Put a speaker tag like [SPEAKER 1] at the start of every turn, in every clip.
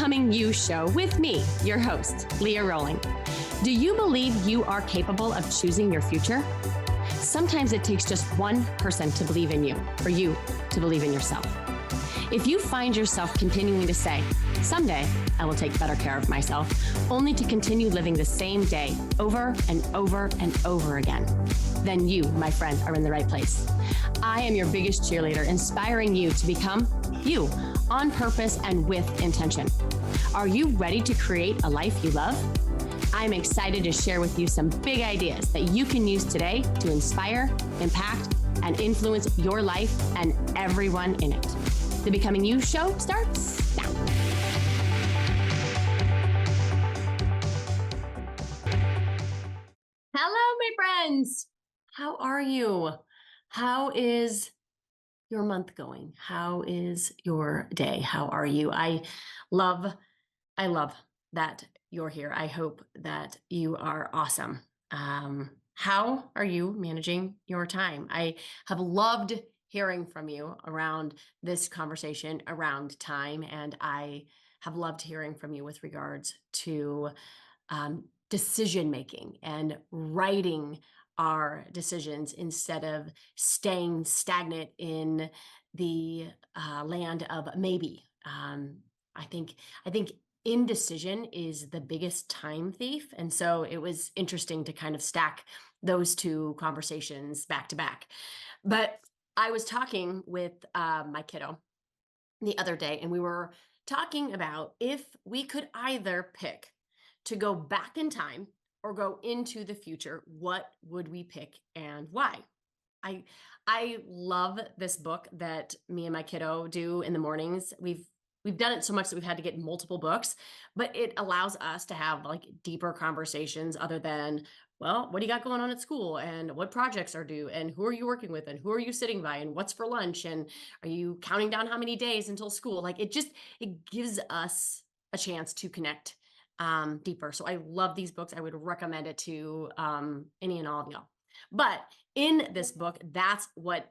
[SPEAKER 1] Becoming You show with me, your host, Leah Rowling. Do you believe you are capable of choosing your future? Sometimes it takes just one person to believe in you, or you to believe in yourself. If you find yourself continuing to say, someday I will take better care of myself, only to continue living the same day over and over and over again, then you, my friend, are in the right place. I am your biggest cheerleader, inspiring you to become you on purpose and with intention. Are you ready to create a life you love? I'm excited to share with you some big ideas that you can use today to inspire, impact, and influence your life and everyone in it. The Becoming You show starts now. Hello, my friends. How are you? How is your month going? How is your day? How are you? I love that you're here. I hope that you are awesome. How are you managing your time? I have loved hearing from you around this conversation around time, and I have loved hearing from you with regards to decision making and writing our decisions instead of staying stagnant in the land of maybe. I think indecision is the biggest time thief, and so it was interesting to kind of stack those two conversations back to back. But I was talking with my kiddo the other day, and we were talking about if we could either pick to go back in time or go into the future, what would we pick and why? I love this book that me and my kiddo do in the mornings. We've done it so much that we've had to get multiple books, but it allows us to have like deeper conversations other than, well, what do you got going on at school and what projects are due and who are you working with and who are you sitting by and what's for lunch and are you counting down how many days until school? Like it gives us a chance to connect deeper. So I love these books. I would recommend it to any and all of y'all. But in this book, that's what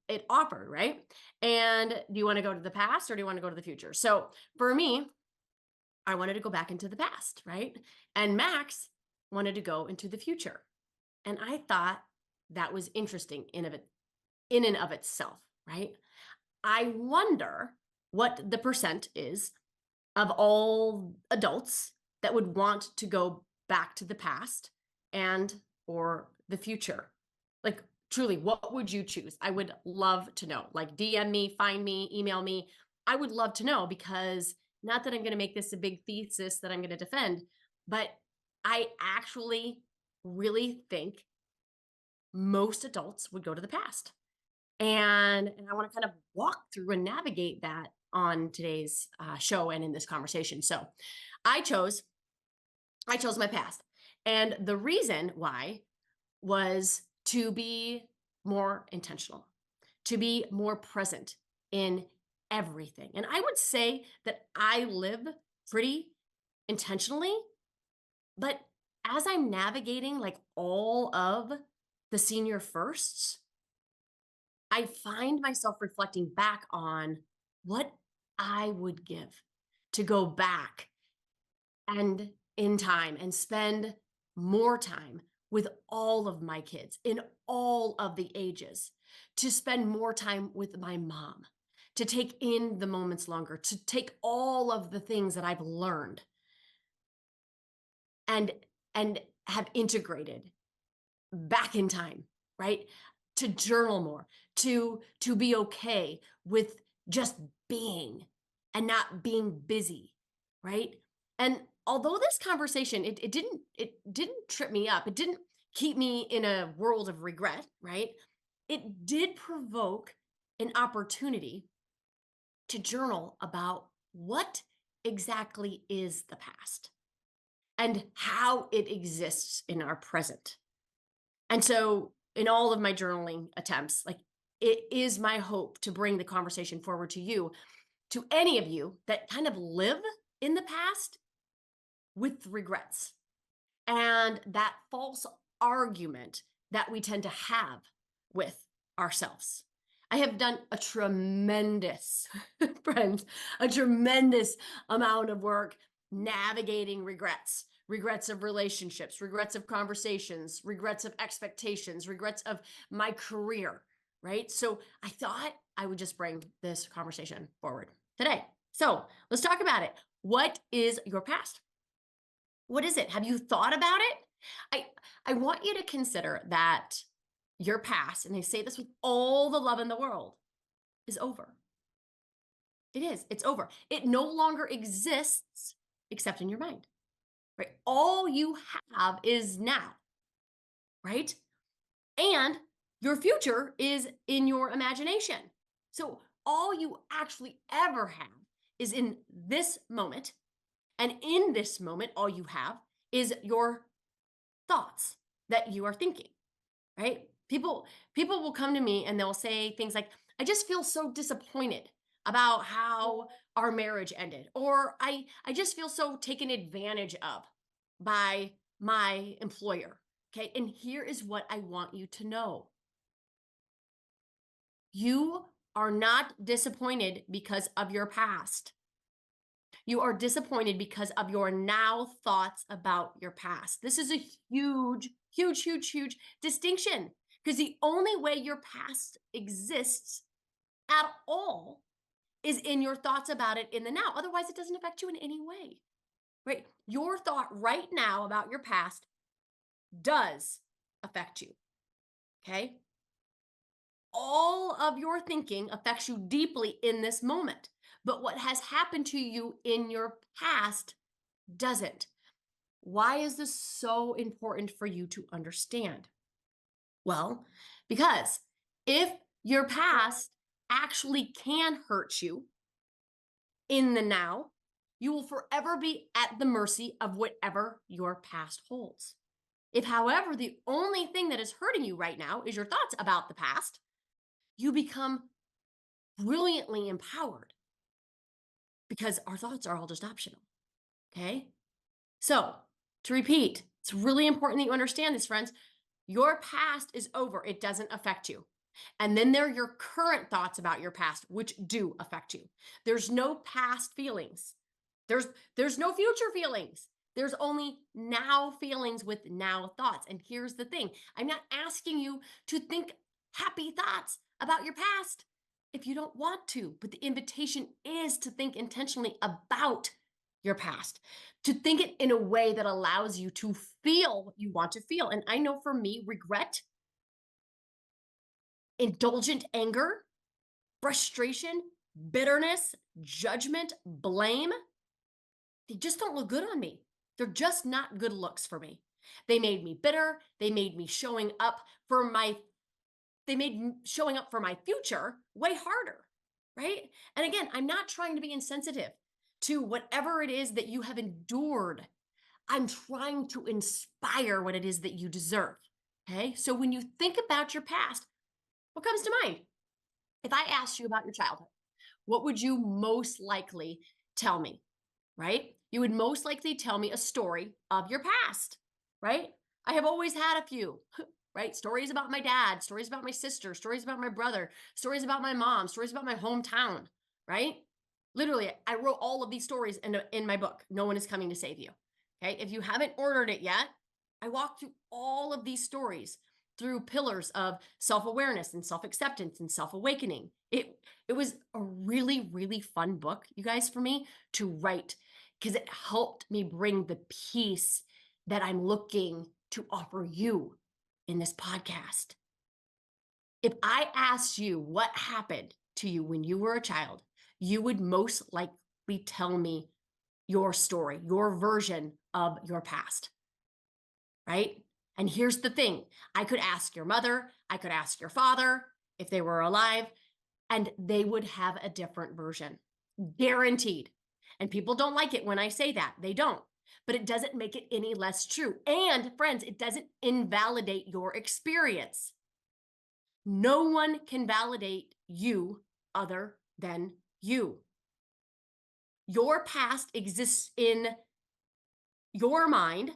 [SPEAKER 1] it offered, right? And do you want to go to the past or do you want to go to the future? So for me, I wanted to go back into the past, right? And Max wanted to go into the future. And I thought that was interesting in and of itself, right? I wonder what the percent is of all adults that would want to go back to the past and or the future. Like truly, what would you choose? I would love to know. Like DM me, find me, email me. I would love to know, because not that I'm going to make this a big thesis that I'm going to defend, but I actually really think most adults would go to the past. And I want to kind of walk through and navigate that on today's show and in this conversation. So I chose my past. And the reason why was to be more intentional, to be more present in everything. And I would say that I live pretty intentionally, but as I'm navigating like all of the senior firsts, I find myself reflecting back on what I would give to go back and in time and spend more time with all of my kids in all of the ages, to spend more time with my mom, to take in the moments longer, to take all of the things that I've learned and have integrated back in time, right? To journal more, to be okay with just being and not being busy, right? And although this conversation, it didn't trip me up, it didn't keep me in a world of regret, right? It did provoke an opportunity to journal about what exactly is the past and how it exists in our present. And so in all of my journaling attempts, like it is my hope to bring the conversation forward to you, to any of you that kind of live in the past with regrets and that false argument that we tend to have with ourselves. I have done a tremendous, friends, a tremendous amount of work navigating regrets, regrets of relationships, regrets of conversations, regrets of expectations, regrets of my career, right? So I thought I would just bring this conversation forward today. So let's talk about it. What is your past? What is it? Have you thought about it? I want you to consider that your past, and I say this with all the love in the world, is over. It is. It's over. It no longer exists except in your mind, right? All you have is now, right? And your future is in your imagination. So all you actually ever have is in this moment. And in this moment, all you have is your thoughts that you are thinking, right? People will come to me and they'll say things like, I just feel so disappointed about how our marriage ended, or I just feel so taken advantage of by my employer. Okay? And here is what I want you to know. You are not disappointed because of your past. You are disappointed because of your now thoughts about your past. This is a huge, huge, huge, huge distinction, because the only way your past exists at all is in your thoughts about it in the now. Otherwise, it doesn't affect you in any way, right? Your thought right now about your past does affect you, okay? All of your thinking affects you deeply in this moment. But what has happened to you in your past doesn't. Why is this so important for you to understand? Well, because if your past actually can hurt you in the now, you will forever be at the mercy of whatever your past holds. If, however, the only thing that is hurting you right now is your thoughts about the past, you become brilliantly empowered, because our thoughts are all just optional. Okay. So, to repeat, it's really important that you understand this, friends. Your past is over, it doesn't affect you. And then there are your current thoughts about your past, which do affect you. There's no past feelings. There's no future feelings. There's only now feelings with now thoughts. And here's the thing. I'm not asking you to think happy thoughts about your past if you don't want to, but the invitation is to think intentionally about your past, to think it in a way that allows you to feel what you want to feel. And I know for me, regret, indulgent anger, frustration, bitterness, judgment, blame, they just don't look good on me. They're just not good looks for me. They made me bitter. They made me showing up for my future way harder, right? And again, I'm not trying to be insensitive to whatever it is that you have endured. I'm trying to inspire what it is that you deserve. Okay. So when you think about your past, what comes to mind? If I asked you about your childhood, what would you most likely tell me? Right? You would most likely tell me a story of your past, right? I have always had a few, right? Stories about my dad, stories about my sister, stories about my brother, stories about my mom, stories about my hometown, right? Literally, I wrote all of these stories in my book, No One is Coming to Save You. Okay. If you haven't ordered it yet, I walk through all of these stories through pillars of self-awareness and self-acceptance and self-awakening. It was a really, really fun book, you guys, for me to write, because it helped me bring the peace that I'm looking to offer you in this podcast. If I asked you what happened to you when you were a child, you would most likely tell me your story, your version of your past, right? And here's the thing. I could ask your mother, I could ask your father if they were alive, and they would have a different version, guaranteed. And people don't like it when I say that. They don't. But it doesn't make it any less true. And friends, it doesn't invalidate your experience. No one can validate you other than you. Your past exists in your mind,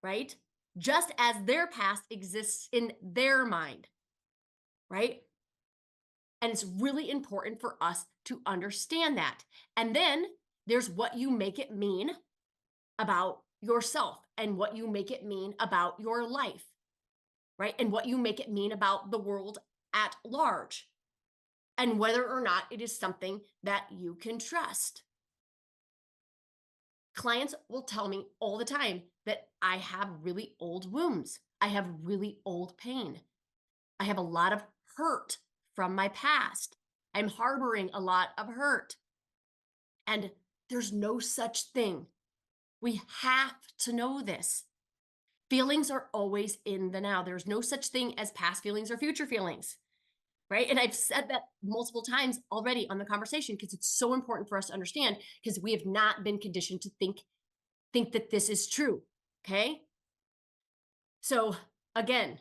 [SPEAKER 1] right? Just as their past exists in their mind, right? And it's really important for us to understand that. And then there's what you make it mean about yourself and what you make it mean about your life, right? And what you make it mean about the world at large, and whether or not it is something that you can trust. Clients will tell me all the time that I have really old wounds. I have really old pain. I have a lot of hurt from my past. I'm harboring a lot of hurt. And there's no such thing. We have to know this. Feelings are always in the now. There's no such thing as past feelings or future feelings, right? And I've said that multiple times already on the conversation because it's so important for us to understand, because we have not been conditioned to think that this is true, okay? So again,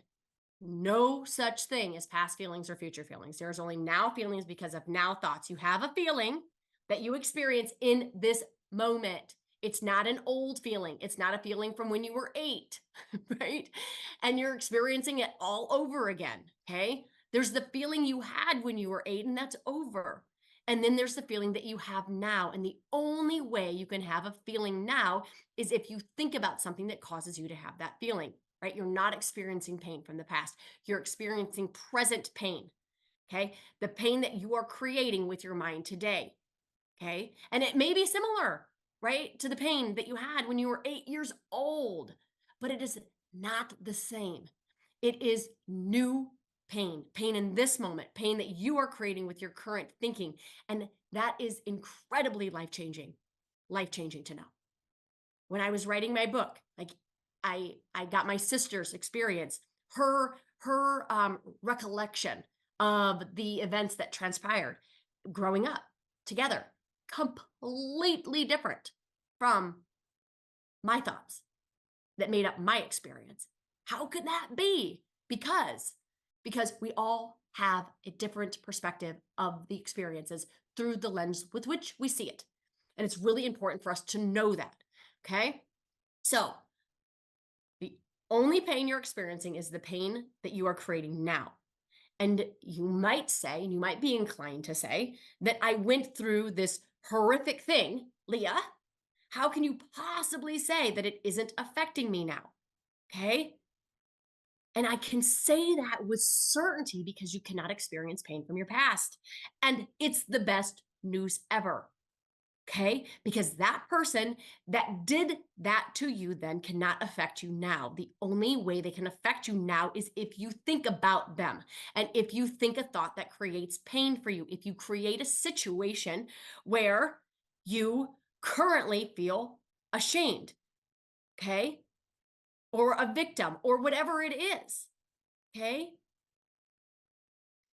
[SPEAKER 1] no such thing as past feelings or future feelings. There's only now feelings because of now thoughts. You have a feeling that you experience in this moment. It's not an old feeling. It's not a feeling from when you were 8, right? And you're experiencing it all over again, okay? There's the feeling you had when you were 8, and that's over. And then there's the feeling that you have now. And the only way you can have a feeling now is if you think about something that causes you to have that feeling, right? You're not experiencing pain from the past. You're experiencing present pain, okay? The pain that you are creating with your mind today, okay? And it may be similar, right, to the pain that you had when you were 8 years old, but it is not the same. It is new pain, pain in this moment, pain that you are creating with your current thinking. And that is incredibly life changing to know. When I was writing my book, like I got my sister's experience, her recollection of the events that transpired growing up together, completely different from my thoughts that made up my experience. How could that be? Because we all have a different perspective of the experiences through the lens with which we see it. And it's really important for us to know that. Okay? So, the only pain you're experiencing is the pain that you are creating now. And you might say, and you might be inclined to say, that I went through this horrific thing, Leah. How can you possibly say that it isn't affecting me now? Okay. And I can say that with certainty because you cannot experience pain from your past. And it's the best news ever. Okay. Because that person that did that to you then cannot affect you now. The only way they can affect you now is if you think about them. And if you think a thought that creates pain for you, if you create a situation where you currently feel ashamed, okay, or a victim, or whatever it is, okay?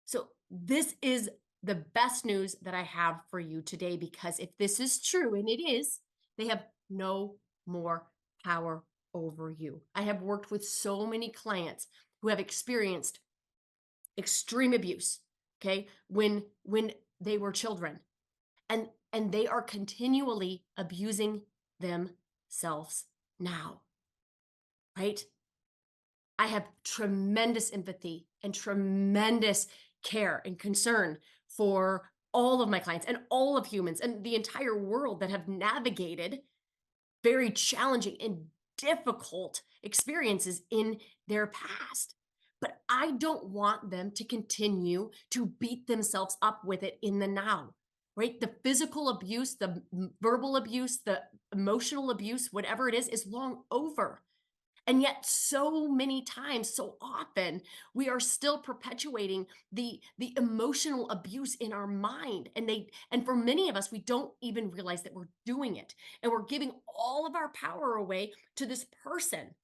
[SPEAKER 1] So this is the best news that I have for you today, because if this is true, and it is, they have no more power over you. I have worked with so many clients who have experienced extreme abuse, okay, when they were children, and they are continually abusing themselves now, right? I have tremendous empathy and tremendous care and concern for all of my clients and all of humans and the entire world that have navigated very challenging and difficult experiences in their past. But I don't want them to continue to beat themselves up with it in the now, right? The physical abuse, the verbal abuse, the emotional abuse, whatever it is long over. And yet so many times, so often, we are still perpetuating the emotional abuse in our mind. And for many of us, we don't even realize that we're doing it. And we're giving all of our power away to this person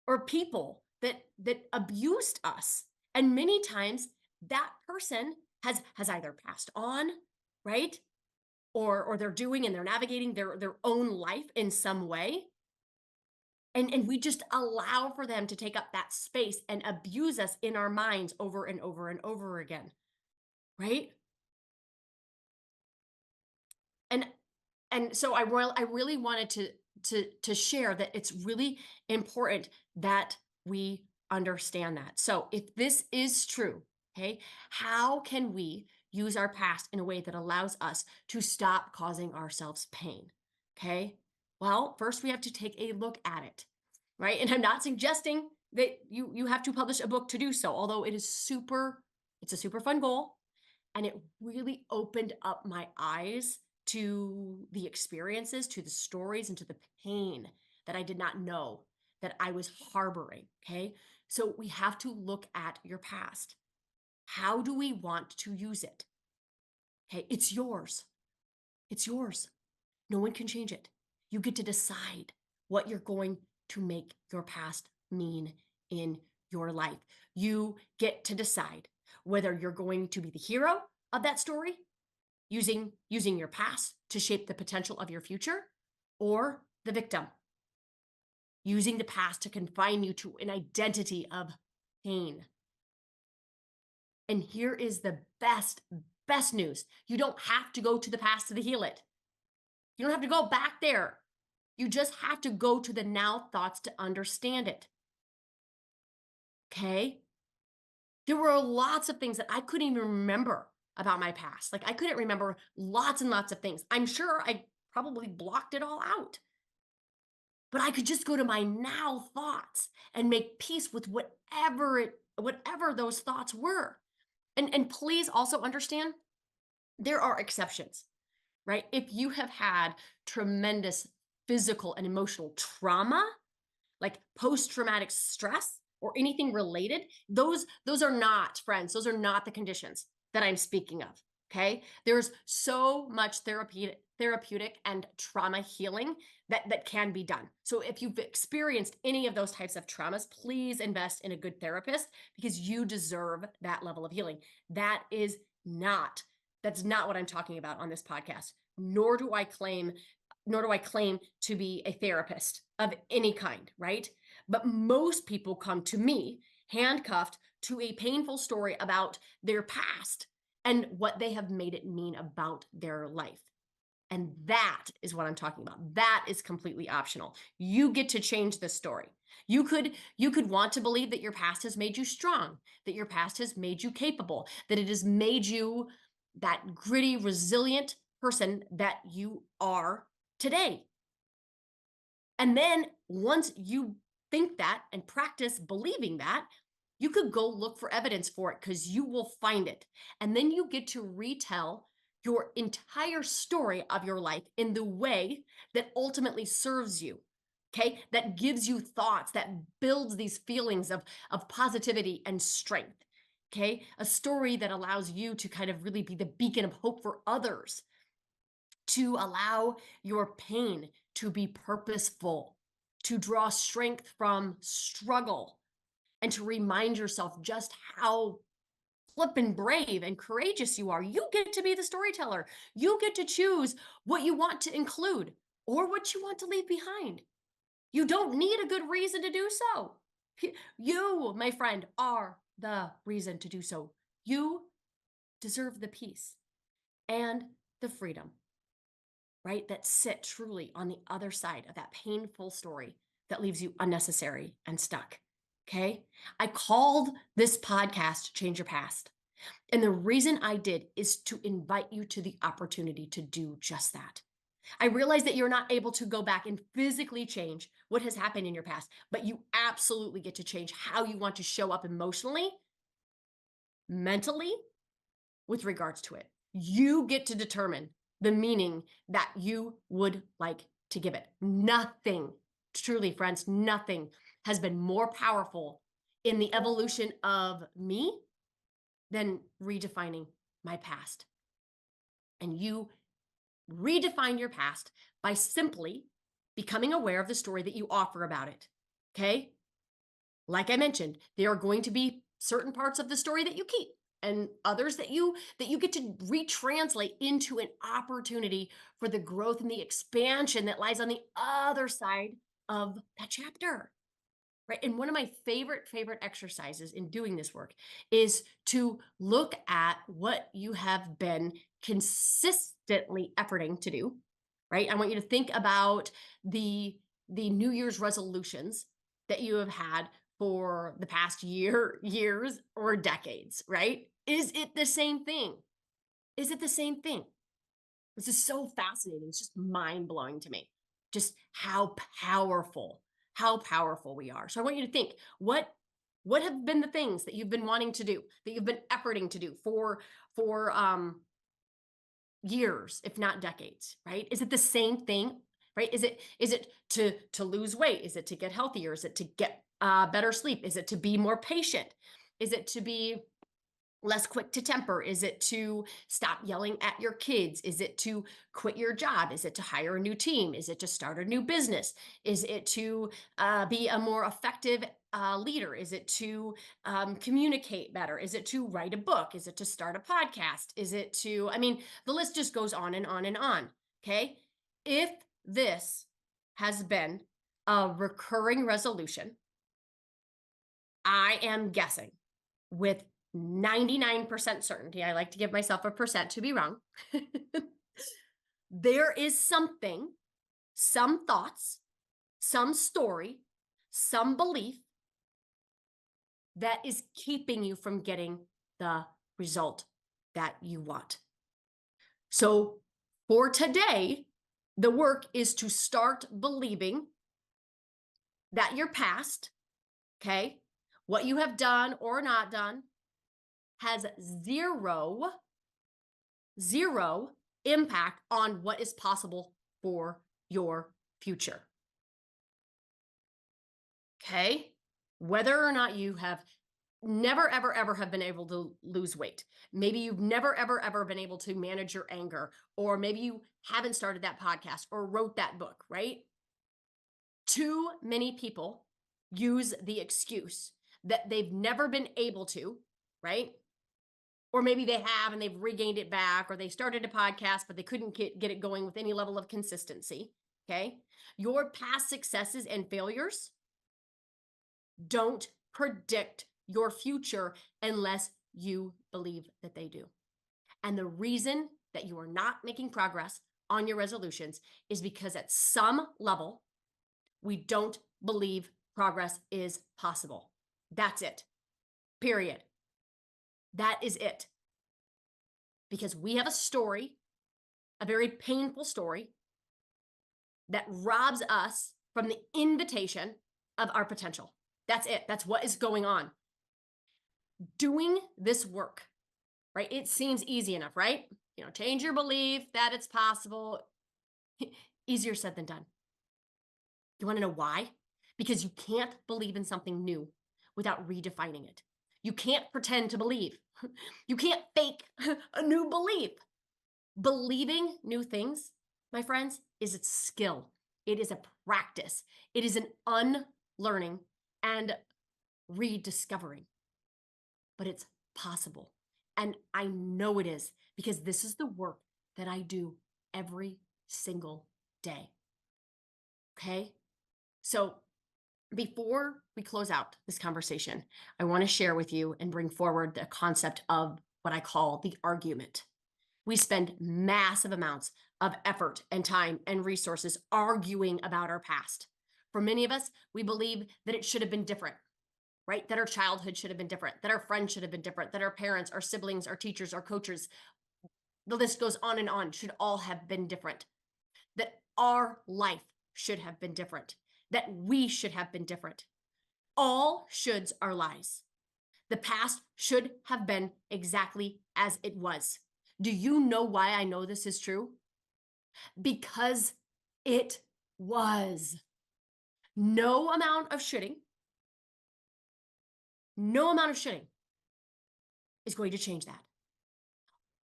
[SPEAKER 1] or people that abused us. And many times that person has either passed on, right? Or they're doing and they're navigating their own life in some way. And we just allow for them to take up that space and abuse us in our minds over and over and over again, right? And so I really wanted to share that it's really important that we understand that. So if this is true, Okay. How can we use our past in a way that allows us to stop causing ourselves pain? Okay. Well, first we have to take a look at it, right? And I'm not suggesting that you have to publish a book to do so, although it's a super fun goal, and it really opened up my eyes to the experiences, to the stories, and to the pain that I did not know that I was harboring. Okay. So we have to look at your past. How do we want to use it? Okay. It's yours. It's yours. No one can change it. You get to decide what you're going to make your past mean in your life. You get to decide whether you're going to be the hero of that story, using your past to shape the potential of your future, or the victim, using the past to confine you to an identity of pain. And here is the best news. You don't have to go to the past to heal it. You don't have to go back there. You just have to go to the now thoughts to understand it. Okay? There were lots of things that I couldn't even remember about my past. Like I couldn't remember lots and lots of things. I'm sure I probably blocked it all out. But I could just go to my now thoughts and make peace with whatever those thoughts were. And please also understand there are exceptions, right? If you have had tremendous physical and emotional trauma, like post-traumatic stress or anything related, those are not, friends, those are not the conditions that I'm speaking of. Okay. There's so much therapeutic and trauma healing that can be done. So if you've experienced any of those types of traumas, please invest in a good therapist because you deserve that level of healing. That is not, that's not what I'm talking about on this podcast. Nor do I claim to be a therapist of any kind, right? But most people come to me handcuffed to a painful story about their past and what they have made it mean about their life. And that is what I'm talking about. That is completely optional. You get to change the story. You could want to believe that your past has made you strong, that your past has made you capable, that it has made you that gritty, resilient person that you are today. And then once you think that and practice believing that, you could go look for evidence for it because you will find it. And then you get to retell your entire story of your life in the way that ultimately serves you. Okay. That gives you thoughts, that builds these feelings of positivity and strength. Okay. A story that allows you to kind of really be the beacon of hope for others, to allow your pain to be purposeful, to draw strength from struggle, and to remind yourself just how flippin' brave and courageous you are. You get to be the storyteller. You get to choose what you want to include or what you want to leave behind. You don't need a good reason to do so. You, my friend, are the reason to do so. You deserve the peace and the freedom, right? That sit truly on the other side of that painful story that leaves you unnecessary and stuck. Okay. I called this podcast Change Your Past. And the reason I did is to invite you to the opportunity to do just that. I realize that you're not able to go back and physically change what has happened in your past, but you absolutely get to change how you want to show up emotionally, mentally, with regards to it. You get to determine the meaning that you would like to give it. Nothing, truly, friends, nothing has been more powerful in the evolution of me than redefining my past. And you redefine your past by simply becoming aware of the story that you offer about it. Okay? Like I mentioned, there are going to be certain parts of the story that you keep and others that you get to retranslate into an opportunity for the growth and the expansion that lies on the other side of that chapter. Right? And one of my favorite exercises in doing this work is to look at what you have been consistently efforting to do, right? I want you to think about the New Year's resolutions that you have had for the past years, or decades, right? Is it the same thing? Is it the same thing? This is so fascinating. It's just mind blowing to me. Just how powerful we are. So I want you to think, what have been the things that you've been wanting to do, that you've been efforting to do for years, if not decades, right? Is it the same thing, right? Is it to lose weight? Is it to get healthier? Is it to get better sleep? Is it to be more patient? Is it to be less quick to temper? Is it to stop yelling at your kids? Is it to quit your job? Is it to hire a new team? Is it to start a new business? Is it to be a more effective leader? Is it to communicate better? Is it to write a book? Is it to start a podcast? Is it to, I mean, the list just goes on and on and on. Okay. If this has been a recurring resolution, I am guessing with 99% certainty, I like to give myself a percent to be wrong. There is something, some thoughts, some story, some belief that is keeping you from getting the result that you want. So for today, the work is to start believing that your past, okay, what you have done or not done, has zero impact on what is possible for your future. Okay? Whether or not you have never, ever, ever have been able to lose weight. Maybe you've never, ever, ever been able to manage your anger, or maybe you haven't started that podcast or wrote that book, right? Too many people use the excuse that they've never been able to, right? Or maybe they have and they've regained it back, or they started a podcast, but they couldn't get it going with any level of consistency. Okay. Your past successes and failures don't predict your future unless you believe that they do. And the reason that you are not making progress on your resolutions is because at some level, we don't believe progress is possible. That's it. Period. That is it. Because we have a story, a very painful story, that robs us from the invitation of our potential. That's it. That's what is going on. Doing this work, right? It seems easy enough, right? Change your belief that it's possible. Easier said than done. You want to know why? Because you can't believe in something new without redefining it. You can't pretend to believe. You can't fake a new belief. Believing new things, my friends, is a skill. It is a practice. It is an unlearning and rediscovering. But it's possible. And I know it is, because this is the work that I do every single day. Okay? So before we close out this conversation, I want to share with you and bring forward the concept of what I call the argument. We spend massive amounts of effort and time and resources arguing about our past. For many of us, we believe that it should have been different, right? That our childhood should have been different, that our friends should have been different, that our parents, our siblings, our teachers, our coaches, the list goes on and on, should all have been different. That our life should have been different, that we should have been different. All shoulds are lies. The past should have been exactly as it was. Do you know why I know this is true? Because it was. No amount of shoulding is going to change that.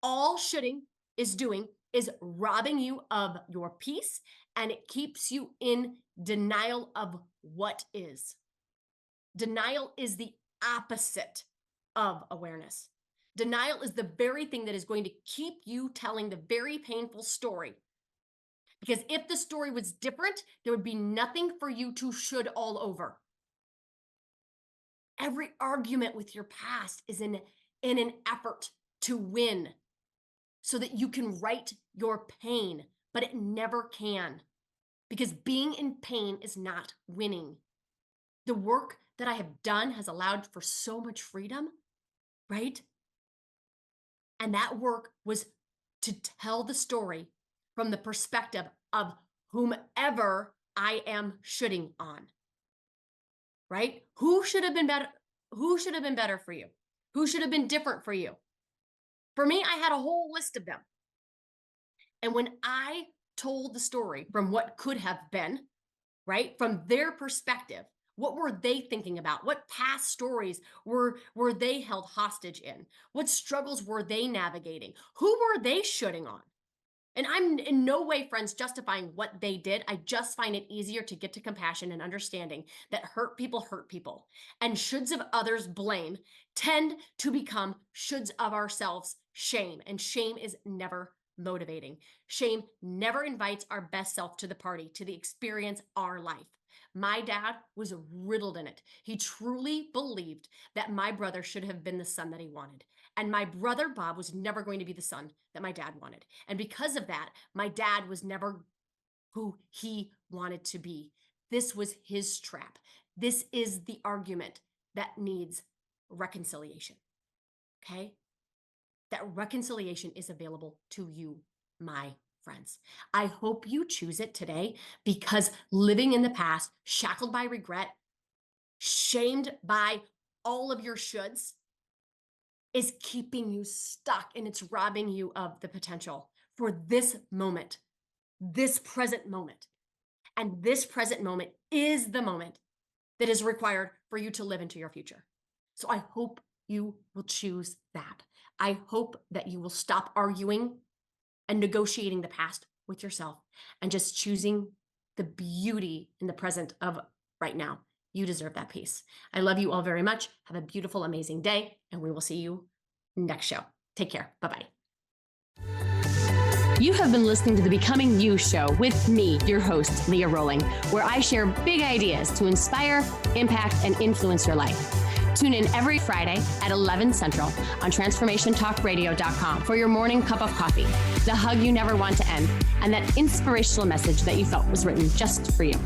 [SPEAKER 1] All shoulding is doing is robbing you of your peace, and it keeps you in denial of what is. Denial is the opposite of awareness. Denial is the very thing that is going to keep you telling the very painful story. Because if the story was different, there would be nothing for you to should all over. Every argument with your past is in an effort to win, so that you can right your pain, but it never can. Because being in pain is not winning. The work that I have done has allowed for so much freedom, right? And that work was to tell the story from the perspective of whomever I am shooting on, right? Who should have been better? Who should have been better for you? Who should have been different for you? For me, I had a whole list of them. And when I told the story from what could have been, right, from their perspective, what were they thinking about? What past stories were they held hostage in? What struggles were they navigating? Who were they shooting on? And I'm in no way, friends, justifying what they did. I just find it easier to get to compassion and understanding that hurt people. And shoulds of others blame tend to become shoulds of ourselves shame. And shame is never motivating. Shame never invites our best self to the party, to the experience our life. My dad was riddled in it. He truly believed that my brother should have been the son that he wanted. And my brother, Bob, was never going to be the son that my dad wanted. And because of that, my dad was never who he wanted to be. This was his trap. This is the argument that needs reconciliation. Okay? That reconciliation is available to you, my friends. I hope you choose it today, because living in the past, shackled by regret, shamed by all of your shoulds, is keeping you stuck, and it's robbing you of the potential for this moment, this present moment. And this present moment is the moment that is required for you to live into your future. So I hope you will choose that. I hope that you will stop arguing and negotiating the past with yourself and just choosing the beauty in the present of right now. You deserve that peace. I love you all very much. Have a beautiful, amazing day, and we will see you next show. Take care. Bye-bye. You have been listening to the Becoming You show with me, your host, Leah Rolling, where I share big ideas to inspire, impact, and influence your life. Tune in every Friday at 11 Central on transformationtalkradio.com for your morning cup of coffee, the hug you never want to end, and that inspirational message that you felt was written just for you.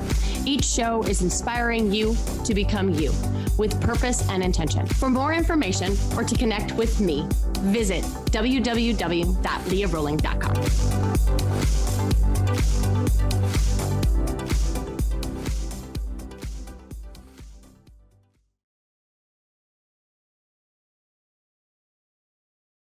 [SPEAKER 1] Each show is inspiring you to become you with purpose and intention. For more information or to connect with me, visit www.leahrolling.com.